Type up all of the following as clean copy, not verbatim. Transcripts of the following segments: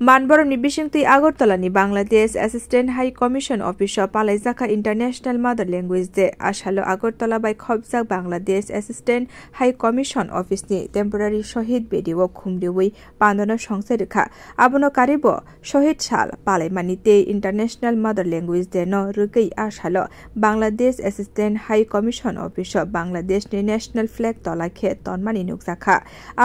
मानबरमनि बिसिंथि आगरतलानि Bangladesh assistant high commission अफिसाव पालाइजाखा इंटरनेशनल मदर लैंग्वेज डे आसालो आगरतला बाय खबजाक बांलादेश एसिस्टेंट हाई कमिशन अफिसनि टेम्परारि शहीद बेदिओ खुमदिउई पान्दनो संसेरखा आबनो कारिबो शहीद साल पालाइमानि ते इंटरनेशनल मदर लैंग्वेज डे न रुगै आसालो बांलादेश एसिस्टेंट हाई कमिशन अफिसाव बांलादेशनि नेशनल फ्लैग तलाखे तनमानि नुकजाखा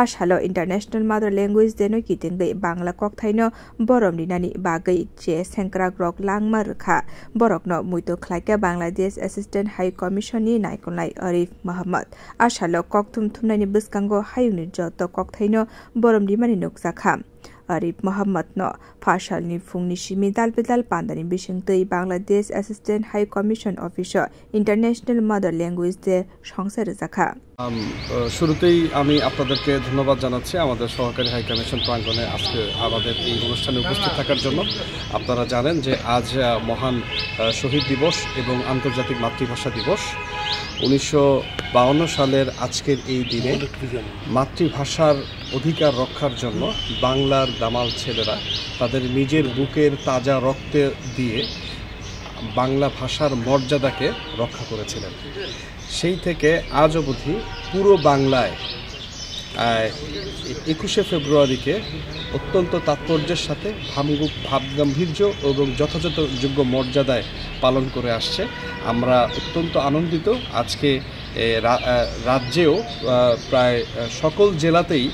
आसालो इंटरनेशनल मदर लैंग्वेज डे न कितिंगै बांला कक्थाइ बरमनि नानी बागै जे सेंक्राक रक लांमा रखा बरकनो मुइतो खलाइके बांलादेश एसिस्टेंट हाई कमिशननि नायकनाय आरिफ मोहम्मद आसालो ककथुम थुमनायनि बिस्कांगो हायुनि जत कक्थाइनो बरमनि मानि नुकजाखा आरिफ मोहम्मद न फाशालनि फुंनि सिमि दालपेदाल पान्दानि बिसिंतै बांलादेश एसिस्टेंट हाई कमिशन अफिसार इंटरनेशनल मदर लैंग्वेज डे সংসারে জাখা শুরুতেই আমি আপনাদেরকে ধন্যবাদ জানাচ্ছি আমাদের সহকারী হাই কমিশন প্রাঙ্গণে আজকে আমাদের এই অনুষ্ঠানে উপস্থিত থাকার জন্য। আপনারা জানেন যে আজ মহান শহীদ দিবস এবং আন্তর্জাতিক মাতৃভাষা দিবস। 1952 সালের আজকের এই দিনে মাতৃভাষার অধিকার রক্ষার জন্য বাংলার দামাল ছেলেরা তাদের নিজের বুকের তাজা রক্তে দিয়ে বাংলা ভাষার মর্যাদাকে রক্ষা করেছিলেন। সেই থেকে আজ অবধি পুরো বাংলায় 21শে ফেব্রুয়ারিকে অত্যন্ত তাৎপর্যের সাথে ভাবগাম্ভীর্য এবং যথাযথ যোগ্য মর্যাদায় পালন করে আসছে। আমরা অত্যন্ত আনন্দিত। আজকে রাজ্যেও প্রায় সকল জেলাতেই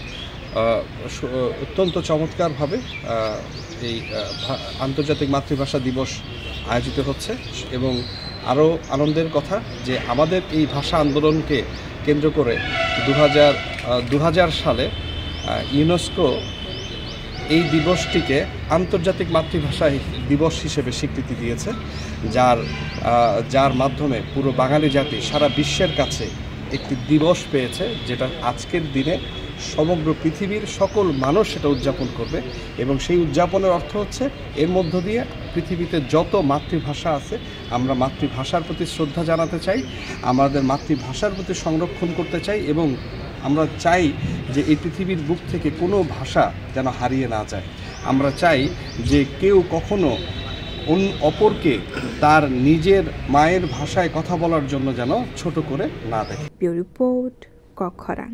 অত্যন্ত চমৎকারভাবে এই আন্তর্জাতিক মাতৃভাষা দিবস আয়োজিত হচ্ছে এবং আরও আনন্দের কথা যে আমাদের এই ভাষা আন্দোলনকে কেন্দ্র করে 2000 সালে ইউনেস্কো এই দিবসটিকে আন্তর্জাতিক মাতৃভাষা দিবস হিসেবে স্বীকৃতি দিয়েছে, যার মাধ্যমে পুরো বাঙালি জাতি সারা বিশ্বের কাছে একটি দিবস পেয়েছে, যেটা আজকের দিনে সমগ্র পৃথিবীর সকল মানুষ সেটা উদযাপন করবে। এবং সেই উদযাপনের অর্থ হচ্ছে এর মধ্য দিয়ে পৃথিবীতে যত মাতৃভাষা আছে আমরা মাতৃভাষার প্রতি শ্রদ্ধা জানাতে চাই, আমাদের মাতৃভাষার প্রতি সংরক্ষণ করতে চাই এবং আমরা চাই যে এই পৃথিবীর বুক থেকে কোনো ভাষা যেন হারিয়ে না যায়। আমরা চাই যে কেউ কখনো অপরকে তার নিজের মায়ের ভাষায় কথা বলার জন্য যেন ছোট করে না দেখে। রিপোর্ট কখরাং।